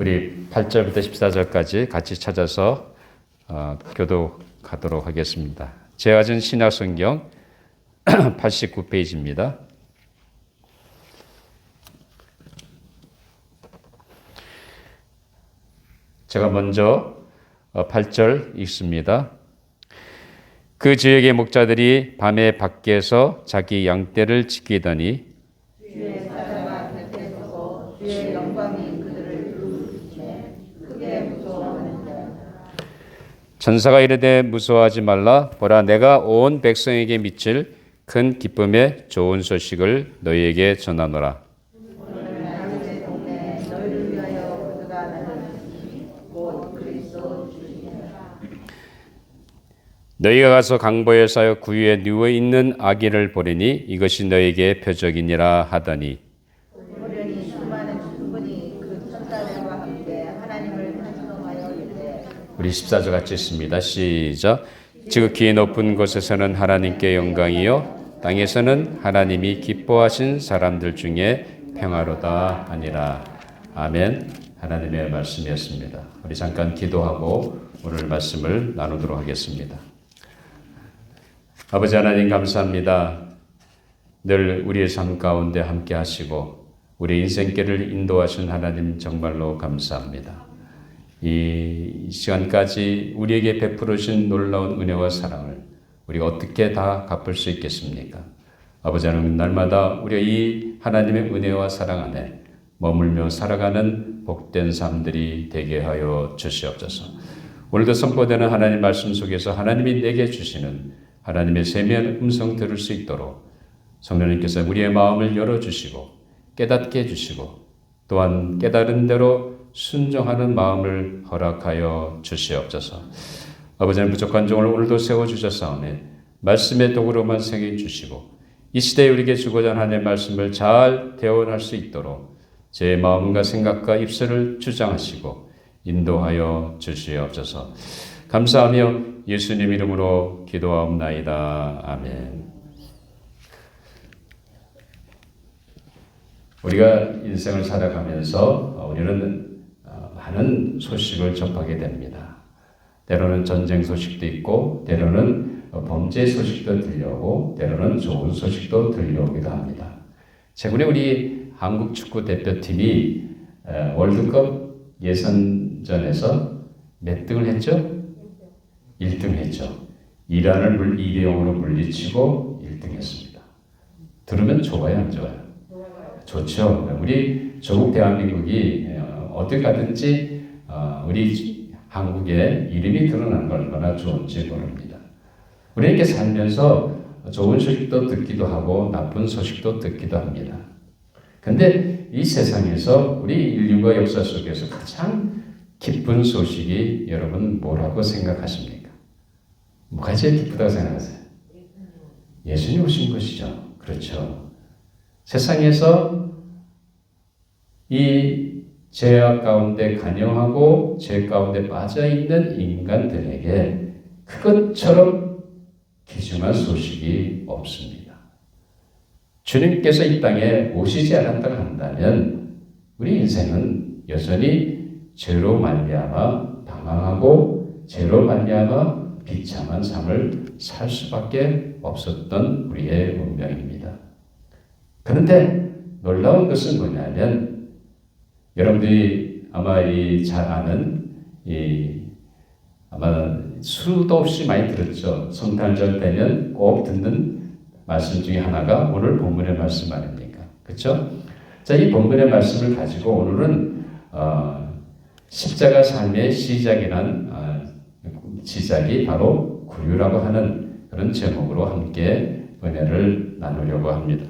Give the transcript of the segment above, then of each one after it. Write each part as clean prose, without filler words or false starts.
우리 8절부터 14절까지 같이 찾아서 교독하도록 하겠습니다. 제가 준 신약성경 89페이지입니다. 제가 먼저 8절 읽습니다. 그 지역의 목자들이 밤에 밖에서 자기 양떼를 지키더니 주의 사자가 곁에 서고 주의 영광이 그들을 두루두루치매 크게 무서워하는데 전사가 이르되 무서워하지 말라. 보라, 내가 온 백성에게 미칠 큰 기쁨의 좋은 소식을 너희에게 전하노라. 오늘 다윗의 동네에 너희를 위하여 그가 나는 곧 그리스도 주시니라. 너희가 가서 강보에 사여 구유에 누워 있는 아기를 보리니 이것이 너희에게 표적이니라 하더니 보려니 수많은 충분히 그 천사들과 함께 하나님을 찬송하여 이르되 우리 14절 같이 읽습니다. 시작. 지극히 높은 곳에서는 하나님께 영광이요 땅에서는 하나님이 기뻐하신 사람들 중에 평화로다 하니라. 아멘. 하나님의 말씀이었습니다. 우리 잠깐 기도하고 오늘 말씀을 나누도록 하겠습니다. 아버지 하나님 감사합니다. 늘 우리의 삶 가운데 함께 하시고 우리 인생길을 인도하신 하나님 정말로 감사합니다. 이 시간까지 우리에게 베풀어 주신 놀라운 은혜와 사랑을 우리가 어떻게 다 갚을 수 있겠습니까? 아버지 하나님 날마다 우리가 이 하나님의 은혜와 사랑 안에 머물며 살아가는 복된 삶들이 되게 하여 주시옵소서. 오늘도 선포되는 하나님 말씀 속에서 하나님이 내게 주시는 하나님의 세미한 음성 들을 수 있도록 성령님께서 우리의 마음을 열어주시고 깨닫게 해주시고 또한 깨달은 대로 순종하는 마음을 허락하여 주시옵소서. 아버지는 부족한 종을 오늘도 세워주셨사오니 말씀의 도구로만 생겨 주시고 이 시대에 우리에게 주고자 하는 하나님의 말씀을 잘 대원할 수 있도록 제 마음과 생각과 입술을 주장하시고 인도하여 주시옵소서. 감사하며 예수님 이름으로 기도하옵나이다. 아멘. 우리가 인생을 살아가면서 우리는 많은 소식을 접하게 됩니다. 때로는 전쟁 소식도 있고 때로는 범죄 소식도 들려오고 때로는 좋은 소식도 들려오기도 합니다. 최근에 우리 한국 축구 대표팀이 월드컵 예선전에서 몇 등을 했죠? 1등 했죠. 이란을 2대0으로 물리치고 1등 했습니다. 들으면 좋아요, 안 좋아요? 좋죠. 우리 조국 대한민국이 어딜 가든지 우리 한국의 이름이 드러나는 건 얼마나 좋은지 모릅니다. 우리 이렇게 살면서 좋은 소식도 듣기도 하고 나쁜 소식도 듣기도 합니다. 근데 이 세상에서 우리 인류가 역사 속에서 가장 기쁜 소식이 여러분 뭐라고 생각하십니까? 뭐가 제일 기쁘다고 생각하세요? 예수님 오신 것이죠. 그렇죠. 세상에서 이 죄악 가운데 간영하고 죄 가운데 빠져있는 인간들에게 그것처럼 귀중한 소식이 없습니다. 주님께서 이 땅에 오시지 않았다고 한다면 우리 인생은 여전히 죄로 말미암아 방황하고 죄로 말미암아 비참한 삶을 살 수밖에 없었던 우리의 운명입니다. 그런데 놀라운 것은 뭐냐면 여러분들이 아마 잘 아는 아마 수도 없이 많이 들었죠. 성탄절 되면 꼭 듣는 말씀 중에 하나가 오늘 본문의 말씀 아닙니까? 그렇죠? 자, 이 본문의 말씀을 가지고 오늘은 십자가 삶의 시작이 바로 구유라고 하는 그런 제목으로 함께 은혜를 나누려고 합니다.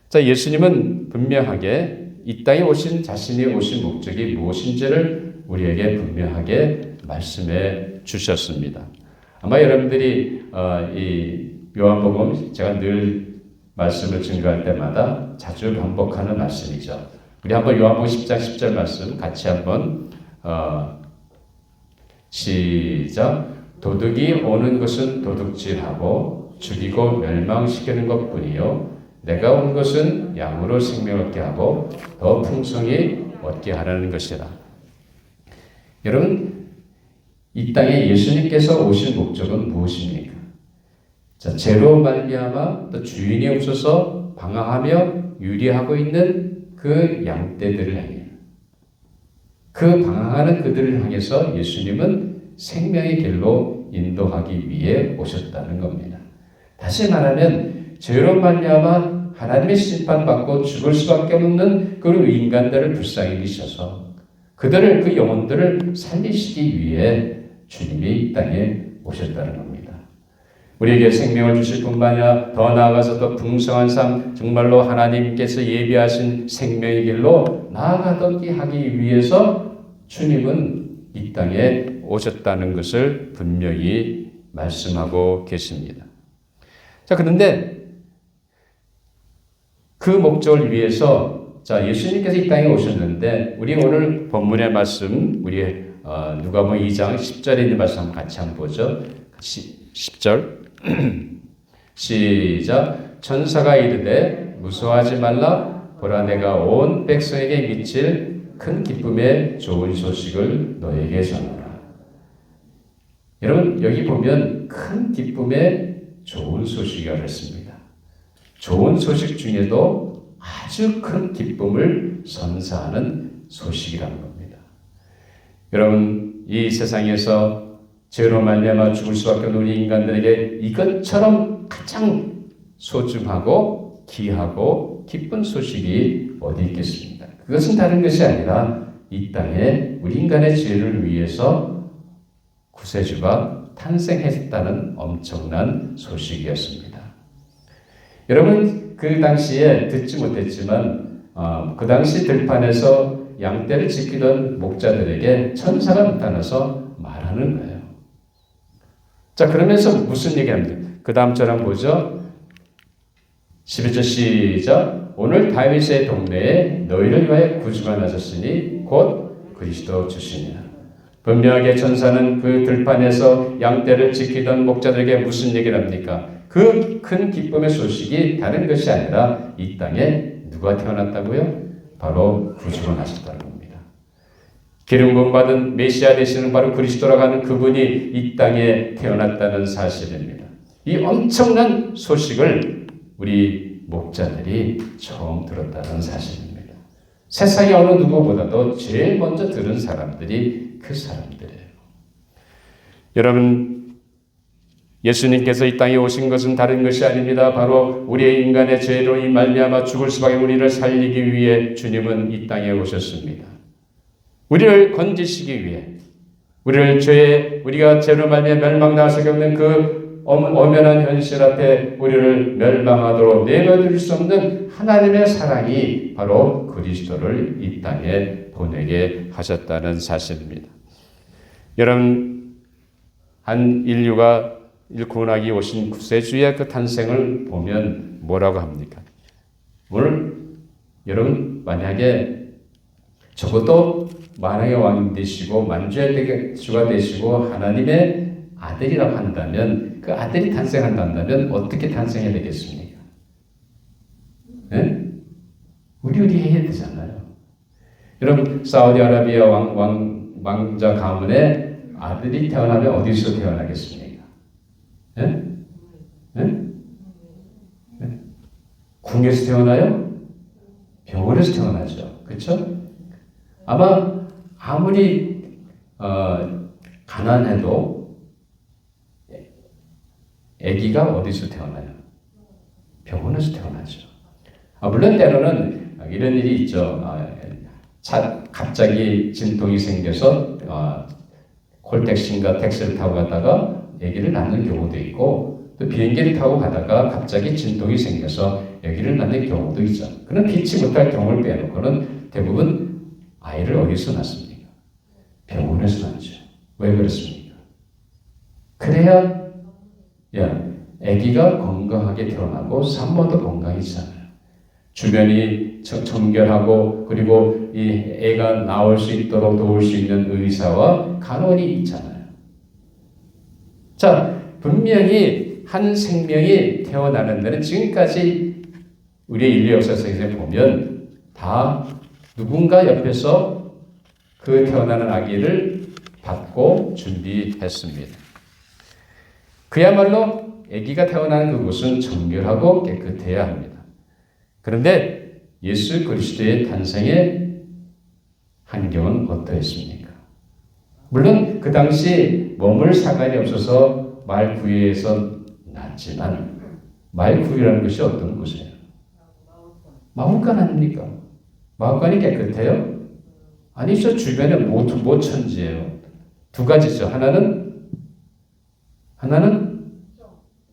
자, 예수님은 분명하게 이 땅에 오신 자신이 오신 목적이 무엇인지를 우리에게 분명하게 말씀해 주셨습니다. 아마 여러분들이 이 요한복음 제가 늘 말씀을 증거할 때마다 자주 반복하는 말씀이죠. 우리 한번 요한복음 10장 10절 말씀 같이 한번 시작. 도둑이 오는 것은 도둑질하고 죽이고 멸망시키는 것뿐이요 내가 온 것은 양으로 생명을 얻게 하고 더 풍성히 얻게 하라는 것이라. 여러분, 이 땅에 예수님께서 오신 목적은 무엇입니까? 자, 죄로 말미암아 또 주인이 없어서 방황하며 유리하고 있는 그 양떼들을 향해, 그 방황하는 그들을 향해서 예수님은 생명의 길로 인도하기 위해 오셨다는 겁니다. 다시 말하면 죄로 말미암아 하나님의 심판받고 죽을 수밖에 없는 그런 인간들을 불쌍히 여기셔서 그들을, 그 영혼들을 살리시기 위해 주님이 이 땅에 오셨다는 겁니다. 우리에게 생명을 주실 뿐만 아니라 더 나아가서 더 풍성한 삶, 정말로 하나님께서 예비하신 생명의 길로 나아가게 하기 위해서 주님은 이 땅에 오셨다는 것을 분명히 말씀하고 계십니다. 자, 그런데 그 목적을 위해서, 자, 예수님께서 이 땅에 오셨는데, 우리 오늘 본문의 말씀, 우리 누가복음 2장 10절에 있는 말씀 같이 한번 보죠. 10절 시작. 천사가 이르되 무서워하지 말라. 보라, 내가 온 백성에게 미칠 큰 기쁨의 좋은 소식을 너에게 전하라. 여러분, 여기 보면 큰 기쁨의 좋은 소식이라고 했습니다. 좋은 소식 중에도 아주 큰 기쁨을 선사하는 소식이라는 겁니다. 여러분, 이 세상에서 죄로 말미암아 죽을 수밖에 없는 우리 인간들에게 이것처럼 가장 소중하고 귀하고 기쁜 소식이 어디 있겠습니까? 그것은 다른 것이 아니라 이 땅에 우리 인간의 죄를 위해서 구세주가 탄생했다는 엄청난 소식이었습니다. 여러분, 그 당시에 듣지 못했지만 그 당시 들판에서 양떼를 지키던 목자들에게 천사가 나타나서 말하는 거예요. 자, 그러면서 무슨 얘기합니까? 그 다음 절을 보죠. 11절 시작. 오늘 다윗의 동네에 너희를 위하여 구주가 나셨으니 곧 그리스도 주시니라. 분명하게 천사는 그 들판에서 양떼를 지키던 목자들에게 무슨 얘기를 합니까? 그 큰 기쁨의 소식이 다른 것이 아니라 이 땅에 누가 태어났다고요? 바로 구주가 나셨다는 겁니다. 기름 부음 받은 메시아 되시는 바로 그리스도라고 하는 그분이 이 땅에 태어났다는 사실입니다. 이 엄청난 소식을 우리 목자들이 처음 들었다는 사실입니다. 세상의 어느 누구보다도 제일 먼저 들은 사람들이 그 사람들이에요. 여러분, 예수님께서 이 땅에 오신 것은 다른 것이 아닙니다. 바로 우리의 인간의 죄로 이 말미암아 죽을 수밖에 우리를 살리기 위해 주님은 이 땅에 오셨습니다. 우리를 건지시기 위해, 우리가 죄로 말미암아 멸망당할 수밖에 없는 그 엄연한 현실 앞에 우리를 멸망하도록 내버릴 수 없는 하나님의 사랑이 바로 그리스도를 이 땅에 보내게 하셨다는 사실입니다. 여러분, 한 인류가 구원하기 오신 구세주의 그 탄생을 보면 뭐라고 합니까? 오늘 여러분, 만약에 적어도 만왕의 왕이 되시고 만주의 주가 되시고 하나님의 아들이라고 한다면, 그 아들이 탄생한다면 어떻게 탄생해야 되겠습니까? 네? 우리 해야 되잖아요. 여러분, 사우디아라비아 왕자 가문에 아들이 태어나면 어디서 태어나겠습니까? 네? 네? 네? 궁에서 태어나요? 병원에서 태어나죠. 그렇죠? 아무리 가난해도 아기가 어디서 태어나요? 병원에서 태어나죠. 물론 때로는 이런 일이 있죠. 갑자기 진통이 생겨서 콜택시인가 택시를 타고 가다가 아기를 낳는 경우도 있고, 또 비행기를 타고 가다가 갑자기 진통이 생겨서 아기를 낳는 경우도 있죠. 그런 피치 못할 경우를 빼놓고는 대부분 아이를 어디서 낳습니까? 병원에서 낳죠. 왜 그렇습니까? 그래야 아기가 건강하게 태어나고 산모도 건강해지잖아요. 주변이 청결하고, 그리고 이 애가 나올 수 있도록 도울 수 있는 의사와 간호원이 있잖아요. 자, 분명히 한 생명이 태어나는 데는 지금까지 우리의 인류 역사에서 보면 다 누군가 옆에서 그 태어나는 아기를 받고 준비했습니다. 그야말로 아기가 태어나는 그곳은 정결하고 깨끗해야 합니다. 그런데 예수 그리스도의 탄생의 환경은 어떠했습니까? 물론 그 당시 머물 사관이 없어서 말구유에서 났지만 말구유라는 것이 어떤 곳이에요? 마을간 아닙니까? 마을간이 깨끗해요? 아니죠. 주변에 모천지예요. 두 가지죠. 하나는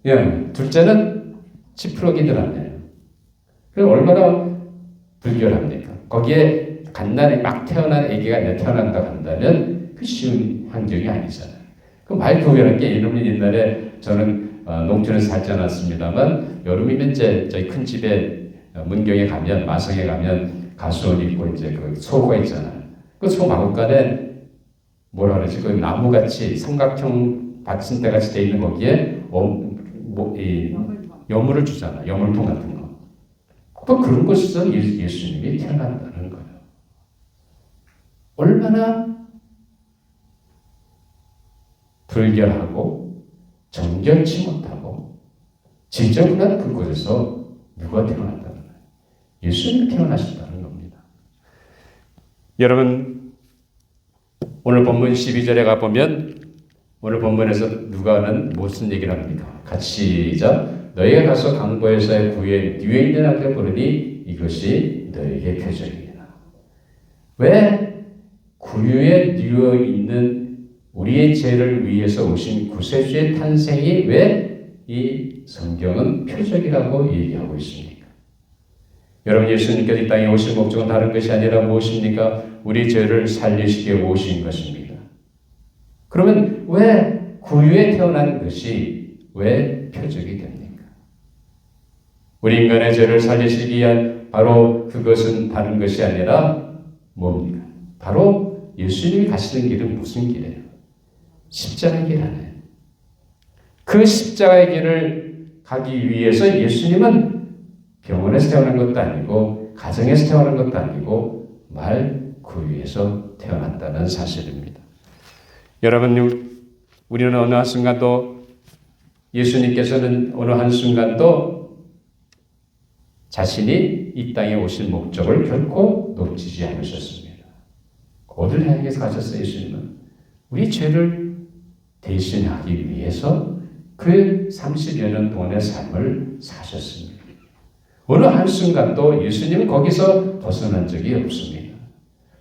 예, 둘째는 지푸러기들 아니에요. 그럼 얼마나 불결합니까? 거기에 갓난에 막 태어난 아기가 태어난다 한다면 그 쉬운 환경이 아니잖아요. 그 말구유라는 게 이놈이 옛날에 저는 농촌에서 살지 않았습니다만 여름이면 이제 저희 큰 집에 문경에 가면 마성에 가면 가수원 있고 이제 그 소가 있잖아요. 그 소 마구간에 뭐라 그러지? 그 나무같이 삼각형 받침대 같이 돼 있는 거기에 여물을 주잖아. 여물통 같은 거. 또 그런 곳에서 예수님이 태어난다는 거예요. 얼마나 불결하고 정결치 못하고 지저분한 그곳에서 누가 태어난다는 거예요. 예수님이 태어나셨다는 겁니다. 여러분 오늘 본문 12절에 가보면 오늘 본문에서 누가는 무슨 얘기를 합니까? 같이 시작. 너희가 가서 강보에서의 구유에 뉘어 있는 아들 보르니 이것이 너희에게 표적이니라. 왜 구유에 뉘어 있는 우리의 죄를 위해서 오신 구세주의 탄생이 왜 이 성경은 표적이라고 얘기하고 있습니까? 여러분 예수님께서 이 땅에 오신 목적은 다른 것이 아니라 무엇입니까? 우리 죄를 살리시기 위해 오신 것입니다. 그러면 왜 구유에 태어난 것이 왜 표적이 됩니까? 우리 인간의 죄를 살리시기 위한 바로 그것은 다른 것이 아니라 뭡니까? 바로 예수님이 가시는 길은 무슨 길이에요? 십자가의 길 아니에요. 그 십자가의 길을 가기 위해서 예수님은 병원에서 태어난 것도 아니고 가정에서 태어난 것도 아니고 말구유에서 태어났다는 사실입니다. 여러분 우리는 어느 한순간도 예수님께서는 어느 한순간도 자신이 이 땅에 오신 목적을 결코 놓치지 않으셨습니다. 어디를 향해서 가셨어요? 예수님은 우리 죄를 대신하기 위해서 그 30여 년 동안의 삶을 사셨습니다. 어느 한순간도 예수님은 거기서 벗어난 적이 없습니다.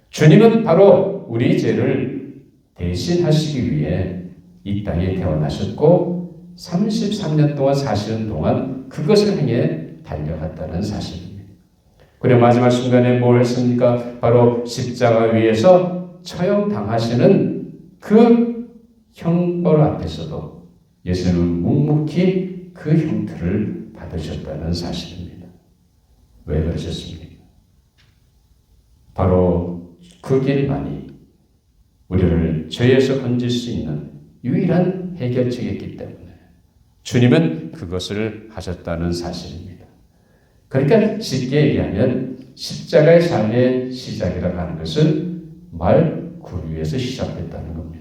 주님은 바로 우리 죄를 대신하시기 위해 이 땅에 태어나셨고 33년 동안 사시는 동안 그것을 향해 달려갔다는 사실입니다. 그리고 마지막 순간에 뭘 했습니까? 바로 십자가 위에서 처형당하시는 그 형벌 앞에서도 예수님은 묵묵히 그 형틀을 받으셨다는 사실입니다. 왜 그러셨습니까? 바로 그 길만이 우리를 죄에서 건질 수 있는 유일한 해결책이었기 때문에 주님은 그것을 하셨다는 사실입니다. 그러니까 쉽게 얘기하면 십자가의 삶의 시작이라고 하는 것은 말구유에서 시작됐다는 겁니다.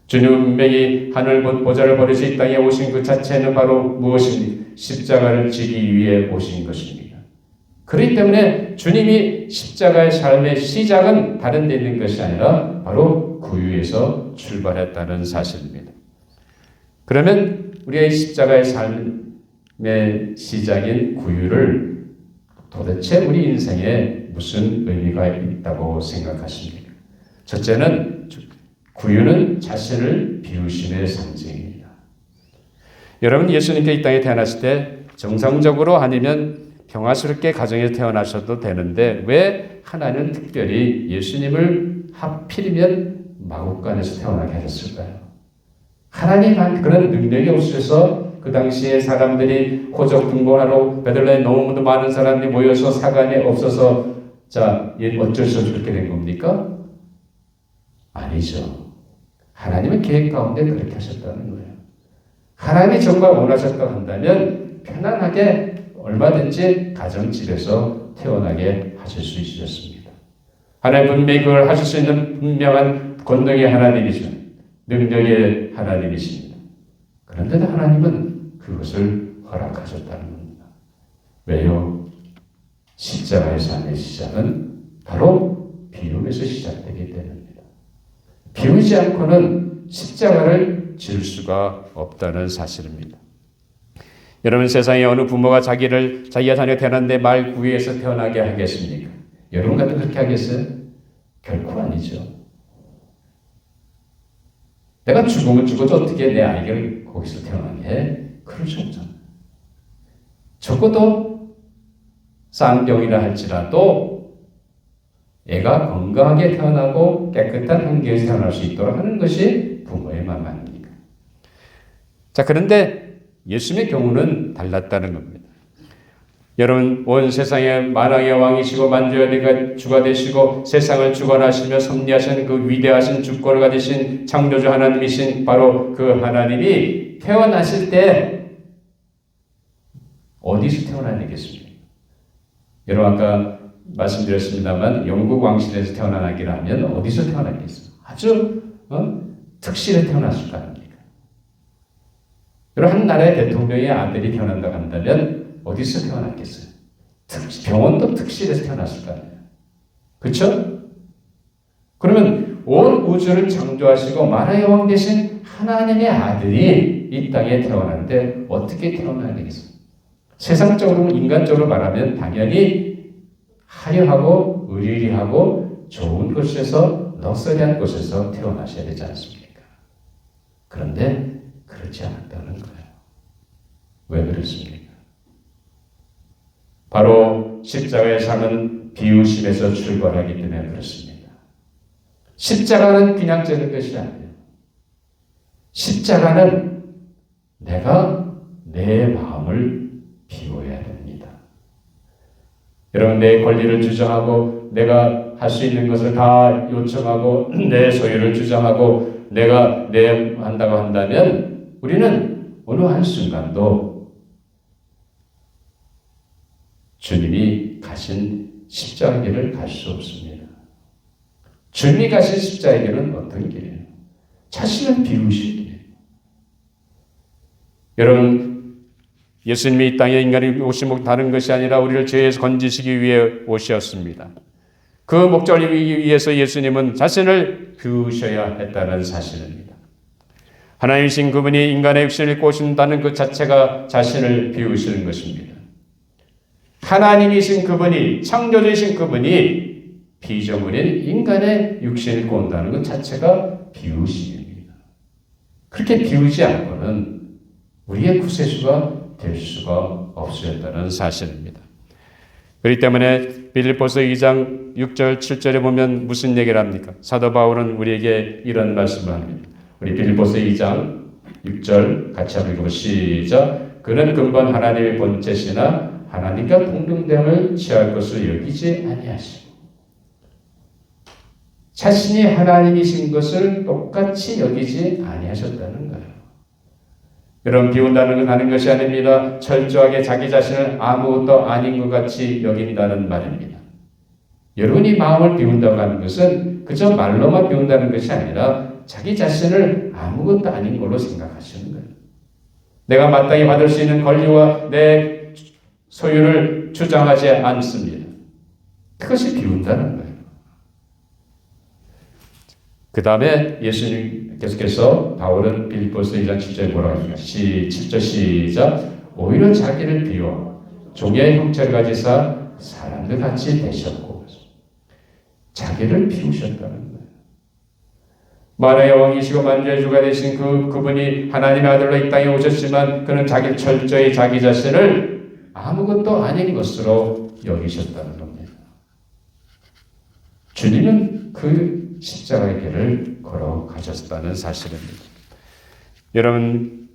주님 분명히 하늘 보좌를 버리시 이 땅에 오신 그 자체는 바로 무엇입니까? 십자가를 지기 위해 오신 것입니다. 그렇기 때문에 주님이 십자가의 삶의 시작은 다른 데 있는 것이 아니라 바로 구유에서 출발했다는 사실입니다. 그러면 우리가 이 십자가의 삶의 시작인 구유를 도대체 우리 인생에 무슨 의미가 있다고 생각하십니까? 첫째는 구유는 자신을 비우심의 상징입니다. 여러분 예수님께 이 땅에 태어났을 때 정상적으로 아니면 평화스럽게 가정에서 태어나셔도 되는데 왜 하나님은 특별히 예수님을 하필이면 마구간에서 태어나게 하셨을까요? 하나님한 그런 능력이 없으셔서 그 당시에 사람들이 호적등본하러 베들레헴 너무도 많은 사람들이 모여서 사관이 없어서 어쩔 수 없이 그렇게 된 겁니까? 아니죠. 하나님의 계획 가운데 그렇게 하셨다는 거예요. 하나님이 정말 원하셨다고 한다면 편안하게 얼마든지 가정집에서 태어나게 하실 수 있으셨습니다. 하나님 분명히 그걸 하실 수 있는 분명한 권능의 하나님이시죠. 능력의 하나님이십니다. 그런데도 하나님은 그것을 허락하셨다는 겁니다. 왜요? 십자가의 삶의 시작은 바로 비움에서 시작되기 때문입니다. 비우지 않고는 십자가를 질 수가 없다는 사실입니다. 여러분, 세상에 어느 부모가 자기가 자녀 태어났는데 말 구위에서 태어나게 하겠습니까? 여러분 같은 그렇게 하겠어요? 결코 아니죠. 내가 죽으면 죽어도 어떻게 내 아이를 거기서 태어나게 해? 그럴 수 없잖아요. 적어도 쌍병이라 할지라도 애가 건강하게 태어나고 깨끗한 환경에서 태어날 수 있도록 하는 것이 부모의 마음 아닙니까? 자, 그런데 예수님의 경우는 달랐다는 겁니다. 여러분, 온 세상의 만왕의 왕이시고 만주의 주가 되시고 세상을 주관하시며 섭리하시는 그 위대하신 주권을 가지신 창조주 하나님이신 바로 그 하나님이 태어나실 때 어디서 태어나야 되겠습니까? 여러분, 아까 말씀드렸습니다만 영국 왕실에서 태어나기라면 어디서 태어나겠어요? 아주 특실에 태어났을 거 아닙니까? 여러분, 한 나라의 대통령의 아들이 태어난다고 한다면 어디서 태어났겠어요? 병원도 특실에서 태어났을 거 아니에요. 그렇죠? 그러면 온 우주를 창조하시고 만왕의 왕 되신 하나님의 아들이 이 땅에 태어났는데 어떻게 태어나야 되겠어요? 세상적으로 인간적으로 말하면 당연히 화려하고 의리하고 좋은 곳에서 럭셔리한 곳에서 태어나셔야 되지 않습니까? 그런데 그렇지 않았다는 거예요. 왜 그렇습니까? 바로 십자가의 삶은 비우심에서 출발하기 때문에 그렇습니다. 십자가는 그냥 찌는 것이 아니에요. 십자가는 내가 내 마음을 비워야 됩니다. 여러분, 내 권리를 주장하고 내가 할 수 있는 것을 다 요청하고 내 소유를 주장하고 내가 한다고 한다면 우리는 어느 한순간도 주님이 가신 십자가의 길을 갈 수 없습니다. 주님이 가신 십자가의 길은 어떤 길이에요? 자신을 비우신 길이에요. 여러분, 예수님이 이 땅에 인간이 오신 다른 것이 아니라 우리를 죄에서 건지시기 위해 오셨습니다. 그 목적을 위해서 예수님은 자신을 비우셔야 했다는 사실입니다. 하나님이신 그분이 인간의 육신을 입고 오신다는 그 자체가 자신을 비우시는 것입니다. 하나님이신 그분이, 창조주이신 그분이 피조물인 인간의 육신을 입고 온다는 것 자체가 비우심입니다. 그렇게 비우지 않고는 우리의 구세주가 될 수가 없었다는 사실입니다. 그렇기 때문에 빌립보서 2장 6절 7절에 보면 무슨 얘기를 합니까? 사도 바울은 우리에게 이런 말씀을 합니다. 우리 빌립보서 2장 6절 같이 한번 읽어보시죠. 시작. 그는 근본 하나님의 본체시나 하나님과 동등됨을 취할 것을 여기지 아니하시고 자신이 하나님이신 것을 똑같이 여기지 아니하셨다는 거예요. 여러분, 비운다는 건 하는 것이 아닙니다. 철저하게 자기 자신을 아무것도 아닌 것 같이 여긴다는 말입니다. 여러분이 마음을 비운다고 하는 것은 그저 말로만 비운다는 것이 아니라 자기 자신을 아무것도 아닌 걸로 생각하시는 거예요. 내가 마땅히 받을 수 있는 권리와 내 소유를 주장하지 않습니다. 그것이 비운다는 거예요. 그 다음에 예수님 계속해서 바울은 빌립보서 2장 7절에 뭐라고 합니까? 7절 시작. 오히려 자기를 비워 종의 형체를 가지사 사람들 같이 되셨고 자기를 비우셨다는 거예요. 만왕의 왕이시고 만주의 주가 되신 그분이 하나님의 아들로 이 땅에 오셨지만 그는 철저히 자기 자신을 아무것도 아닌 것으로 여기셨다는 겁니다. 주님은 그 십자가의 길을 걸어가셨다는 사실입니다. 여러분,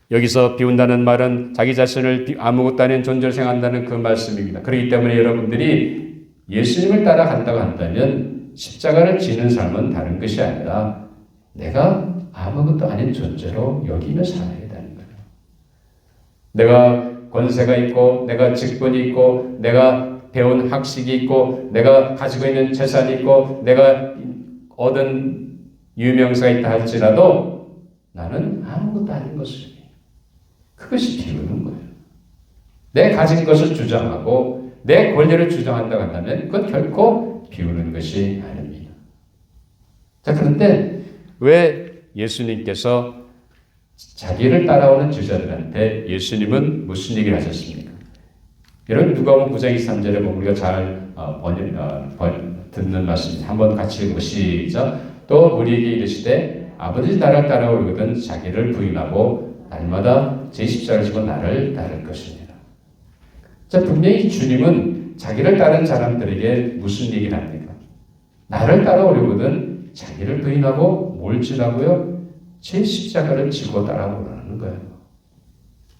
여기서 비운다는 말은 자기 자신을 아무것도 아닌 존재로 생각한다는 그 말씀입니다. 그렇기 때문에 여러분들이 예수님을 따라간다고 한다면 십자가를 지는 삶은 다른 것이 아니라 내가 아무것도 아닌 존재로 여기며 살아야 되는 거예요. 내가 권세가 있고 내가 직분이 있고 내가 배운 학식이 있고 내가 가지고 있는 재산이 있고 내가 얻은 유명세가 있다 할지라도 나는 아무것도 아닌 것을 그것이 비우는 거예요. 내 가진 것을 주장하고 내 권리를 주장한다고 한다면 그건 결코 비우는 것이 아닙니다. 자, 그런데 왜 예수님께서 자기를 따라오는 제자들한테 예수님은 무슨 얘기를 하셨습니까? 여러분 누가복음 9장 23절에 보면 우리가 잘 듣는 말씀 한번 같이 읽고 시작. 또 우리에게 이르시되 아버지 나를 따라오거든 자기를 부인하고 날마다 제 십자가를 지고 나를 따를 것이니라. 자, 분명히 주님은 자기를 따른 사람들에게 무슨 얘기를 합니까? 나를 따라오려거든 자기를 부인하고 뭘 지라고요? 제 십자가를 지고 따라오라는 거예요.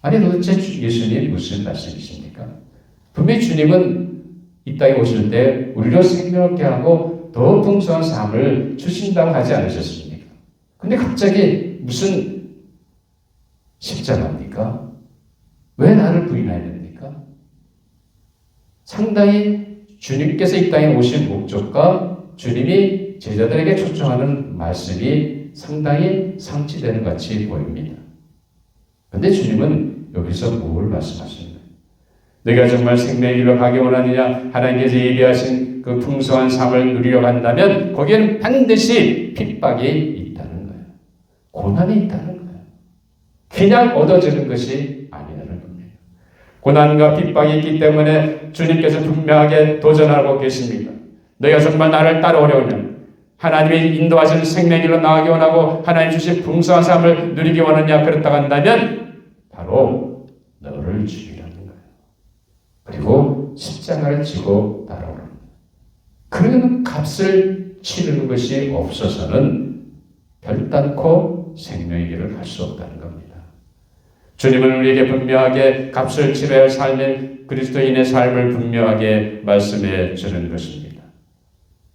아니 도대체 예수님 무슨 말씀이십니까? 분명히 주님은 이 땅에 오실 때 우리로 생명케 하고 더 풍성한 삶을 주신다고 하지 않으셨습니까? 근데 갑자기 무슨 십자가입니까? 왜 나를 부인해야 됩니까? 상당히 주님께서 이 땅에 오신 목적과 주님이 제자들에게 초청하는 말씀이 상당히 상치되는 것 같이 보입니다. 그런데 주님은 여기서 뭘 말씀하시는 거예요? 내가 정말 생명의 길로 가기 원하느냐? 하나님께서 예비하신 그 풍성한 삶을 누리려고 한다면 거기에는 반드시 핍박이 있다는 거예요. 고난이 있다는 거예요. 그냥 얻어지는 것이 아니라는 겁니다. 고난과 핍박이 있기 때문에 주님께서 분명하게 도전하고 계십니다. 너희가 정말 나를 따라오려면 하나님의 인도하신 생명의 길로 나가기 원하고 하나님 주신 풍성한 삶을 누리기 원하냐 그렇다고 한다면 바로 너를 죽이라는 거예요. 그리고 십자가를 지고 따라오라는 거예요. 그러면 값을 치르는 것이 없어서는 결단코 생명의 길을 갈 수 없다는 겁니다. 주님은 우리에게 분명하게 값을 치러야 할 삶의 그리스도인의 삶을 분명하게 말씀해 주는 것입니다.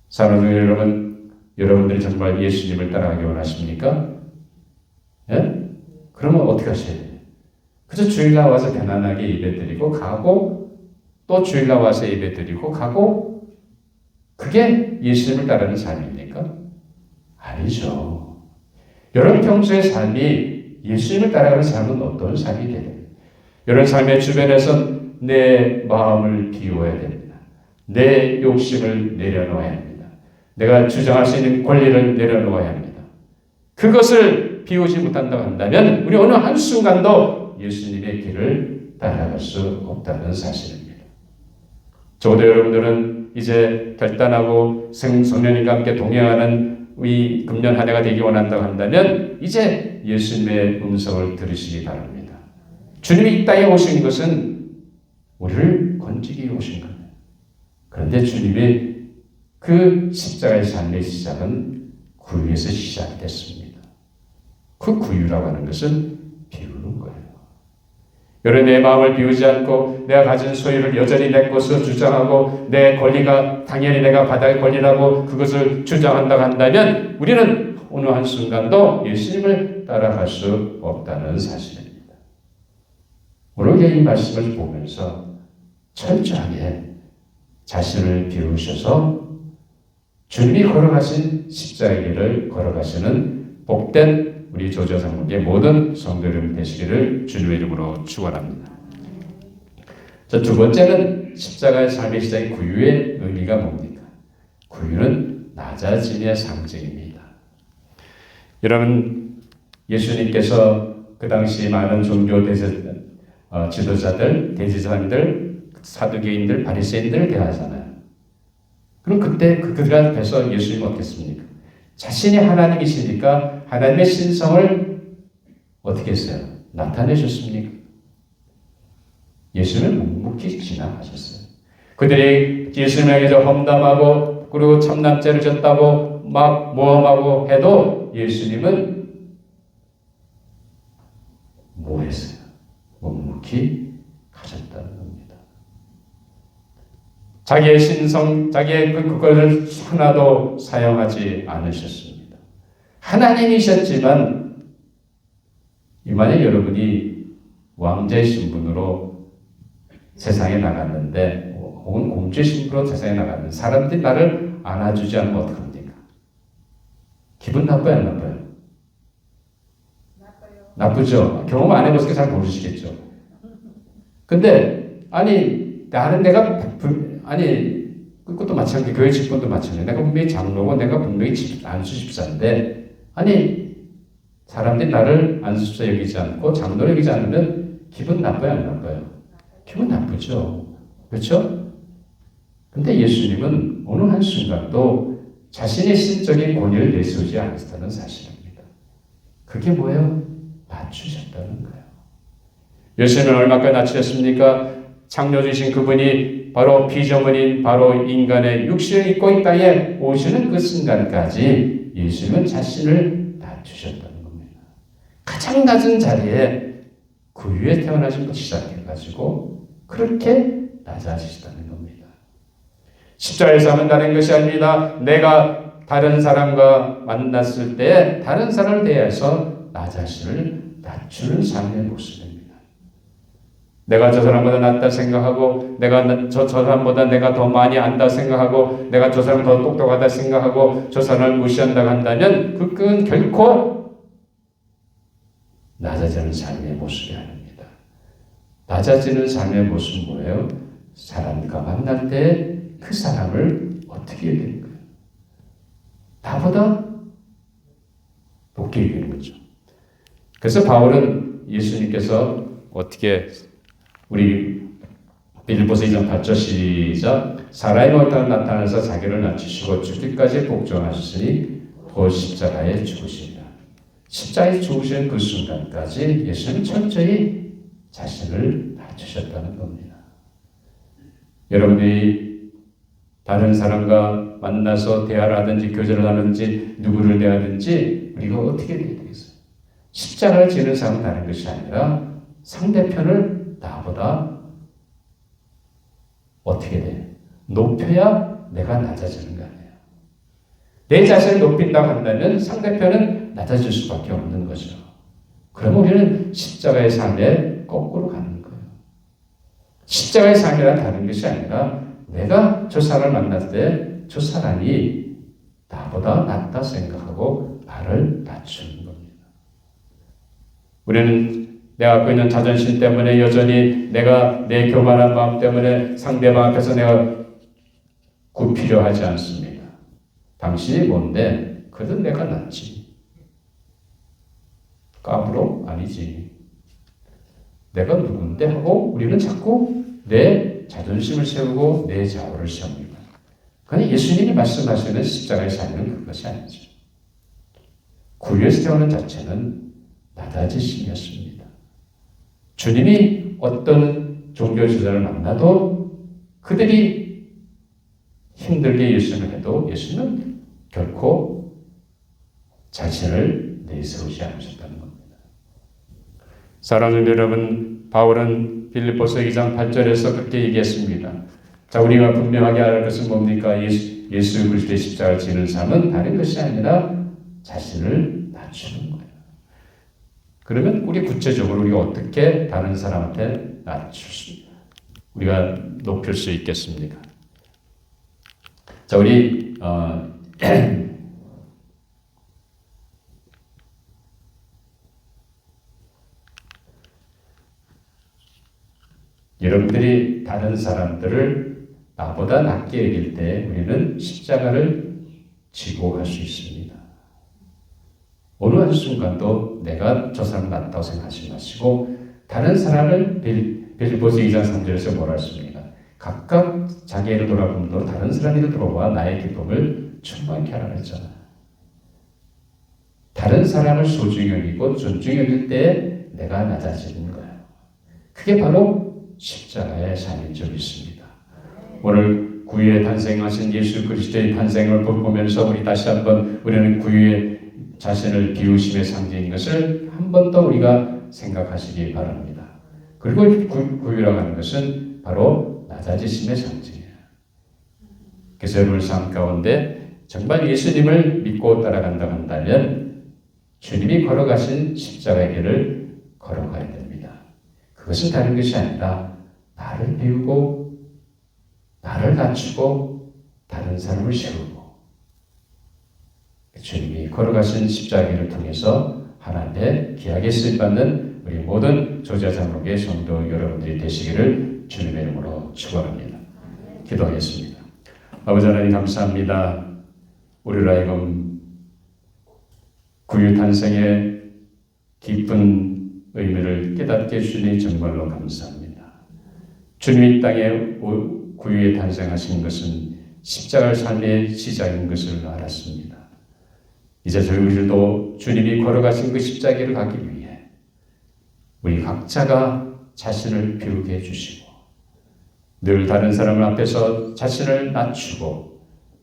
사랑하는 여러분, 여러분들이 정말 예수님을 따라가기 원하십니까? 예? 그러면 어떻게 하셔야 돼요? 그저 주일날 와서 편안하게 예배드리고 가고 또 주일날 와서 예배드리고 가고 그게 예수님을 따르는 삶입니까? 아니죠. 여러분 평소의 삶이 예수님을 따라가는 삶은 어떤 삶이 돼요? 여러분 삶의 주변에서 내 마음을 비워야 됩니다. 내 욕심을 내려놓아야 합니다. 내가 주장할 수 있는 권리를 내려놓아야 합니다. 그것을 비우지 못한다고 한다면 우리 어느 한순간도 예수님의 길을 따라갈 수 없다는 사실입니다. 적어도 여러분들은 이제 결단하고 성령님과 함께 동행하는 이 금년 한 해가 되기 원한다고 한다면 이제 예수님의 음성을 들으시기 바랍니다. 주님이 이 땅에 오신 것은 우리를 건지기 오신 거예요. 그런데 주님이 그 십자가의 삶의 시작은 구유에서 시작이 됐습니다. 그 구유라고 하는 것은 비우는 거예요. 여러분 내 마음을 비우지 않고 내가 가진 소유를 여전히 내 것으로 주장하고 내 권리가 당연히 내가 받아야 할 권리라고 그것을 주장한다고 한다면 우리는 어느 한순간도 예수님을 따라갈 수 없다는 사실입니다. 오늘 이 말씀을 보면서 철저하게 자신을 비우셔서 주님이 걸어가신 십자가의 길을 걸어가시는 복된 우리 조조상국의 모든 성도 여러분 되시기를 주님의 이름으로 축원합니다. 자, 두 번째는 십자가의 삶의 시작의 구유의 의미가 뭡니까? 구유는 낮아짐의 상징입니다. 여러분 예수님께서 그 당시 많은 종교 지도자들, 대제사장들, 사두개인들, 바리새인들을 대하잖아요. 그럼 그때 그들 앞에서 예수님은 어떻겠습니까? 자신이 하나님이시니까 하나님의 신성을 어떻게 했어요? 나타내셨습니까? 예수님은 묵묵히 지나가셨어요. 그들이 예수님에게서 험담하고 그리고 참남죄를 졌다고 막 모험하고 해도 예수님은 뭐 했어요? 묵묵히 가셨다는 겁니다. 자기의 신성, 자기의 그것을 하나도 사용하지 않으셨습니다. 하나님이셨지만 만약 여러분이 왕자의 신분으로 세상에 나갔는데 혹은 공주의 신부로 세상에 나가면 사람들이 나를 안아주지 않으면 어떡합니까? 기분 나빠요, 안 나빠요? 나쁘죠? 경험 안 해보시니까 잘 모르시겠죠. 근데 나는 내가 그것도 마찬가지, 교회 직분도 마찬가지. 내가 분명히 장로고 내가 분명히 안수 집사인데 사람들이 나를 안수 집사 여기지 않고 장로 여기지 않으면 기분 나빠요, 안 나빠요? 기분 나쁘죠. 그렇죠? 근데 예수님은 어느 한순간도 자신의 신적인 권위를 내세우지 않았다는 사실입니다. 그게 뭐예요? 낮추셨다는 거예요. 예수님은 얼마까지 낮추셨습니까? 창조주신 그분이 바로 피조물인 바로 인간의 육신을 입고 이 땅에 오시는 그 순간까지 예수님은 자신을 낮추셨다는 겁니다. 가장 낮은 자리에 그 위에 태어나신 것 시작해가지고 그렇게 낮아지시다는 겁니다. 십자가에서 하면 다른 것이 아닙니다. 내가 다른 사람과 만났을 때 다른 사람을 대해서 나 자신을 낮추는 삶의 모습입니다. 내가 저 사람보다 낫다 생각하고 내가 저 사람보다 내가 더 많이 안다 생각하고 내가 저 사람 더 똑똑하다 생각하고 저 사람을 무시한다고 한다면 그건 결코 낮아지는 삶의 모습이 아닙니다. 낮아지는 삶의 모습은 뭐예요? 사람과 만날 때 그 사람을 어떻게 여기는 거예요? 나보다 높게 여기는 거죠. 그래서 바울은 예수님께서 어떻게 우리 빌립보서 2장 8절 시작 사람의 몸을 따라 나타나서 자기를 낮추시고 죽기까지 복종하셨으니 곧 십자가에 죽으시리라. 십자가에 죽으시는 그 순간까지 예수님은 철저히 자신을 낮추셨다는 겁니다. 여러분이 다른 사람과 만나서 대화를 하든지 교제를 하든지 누구를 대하든지 우리가 어떻게 해야 되겠어요? 십자가를 지는 사람은 다른 것이 아니라 상대편을 나보다 어떻게 돼? 높여야 내가 낮아지는 거 아니에요. 내 자신을 높인다고 한다면 상대편은 낮아질 수밖에 없는 거죠. 그럼 우리는 십자가의 삶에 거꾸로 가는 거예요. 십자가의 삶이란 다른 것이 아니라 내가 저 사람을 만났을 때 저 사람이 나보다 낫다 생각하고 나를 낮추는 겁니다. 우리는 내가 갖고 있는 자존심 때문에 여전히 내가 내 교만한 마음 때문에 상대방 앞에서 내가 굽히려 하지 않습니다. 당신이 뭔데? 그래도 내가 낫지. 까불어? 아니지. 내가 누군데? 하고 우리는 자꾸 내 자존심을 세우고 내 자오를 세웁니다. 그러나 예수님이 말씀하시는 십자가의 삶은 그것이 아니죠. 구유에서 태어난 자체는 낮아지심이었습니다. 주님이 어떤 종교 지도자를 만나도 그들이 힘들게 예수님을 해도 예수님은 결코 자신을 내세우지 않으셨다는 겁니다. 사랑하는 여러분, 바울은 빌립보서 2장 8절에서 그렇게 얘기했습니다. 자, 우리가 분명하게 알 것은 뭡니까? 예수 그리스도의 십자가를 지는 삶은 다른 것이 아니라 자신을 낮추는 거예요. 그러면 우리 구체적으로 우리가 어떻게 다른 사람한테 우리가 높일 수 있겠습니까? 자, 우리 여러분들이 다른 사람들을 나보다 낮게 여길 때 우리는 십자가를 지고 갈 수 있습니다. 어느 한순간도 내가 저 사람 낫다고 생각하지 마시고 다른 사람을 빌립보서 2장 3절에서 뭐라 했습니까? 각각 자기를 돌아보므로 다른 사람을 돌아봐 나의 기쁨을 충만케 하라 했잖아요. 다른 사람을 소중히 여기고 존중히 여길 때 내가 낮아지는 거예요. 그게 바로 십자가의 삶인 줄 믿습니다. 오늘 구유에 탄생하신 예수 그리스도의 탄생을 보면서 우리 다시 한번 우리는 구유의 자신을 비우심의 상징인 것을 한 번 더 우리가 생각하시기 바랍니다. 그리고 구유라고 하는 것은 바로 낮아지심의 상징이에요. 그래서 여러분 삶 가운데 정말 예수님을 믿고 따라간다고 한다면 주님이 걸어가신 십자가의 길을 걸어가야 됩니다. 그것은 다른 것이 아니라 나를 비우고 나를 낮추고 다른 사람을 세우고 주님이 걸어가신 십자가를 통해서 하나님의 귀하게 쓰임받는 우리 모든 조자장로교의 성도 여러분들이 되시기를 주님의 이름으로 축원합니다. 기도하겠습니다. 아버지 하나님 감사합니다. 우리로 하여금 구유 탄생의 깊은 의미를 깨닫게 해주시니 정말로 감사합니다. 주님이 땅에 구유에 탄생하신 것은 십자가의 삶의 시작인 것을 알았습니다. 이제 저희들도 주님이 걸어가신 그 십자가를 가기 위해 우리 각자가 자신을 비우게 해주시고 늘 다른 사람을 앞에서 자신을 낮추고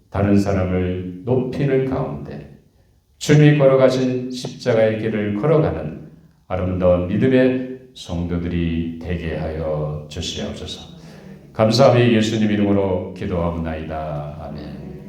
다른 사람을 높이는 가운데 주님이 걸어가신 십자가의 길을 걸어가는 아름다운 믿음의 성도들이 되게 하여 주시옵소서. 감사하며 예수님 이름으로 기도하옵나이다. 아멘.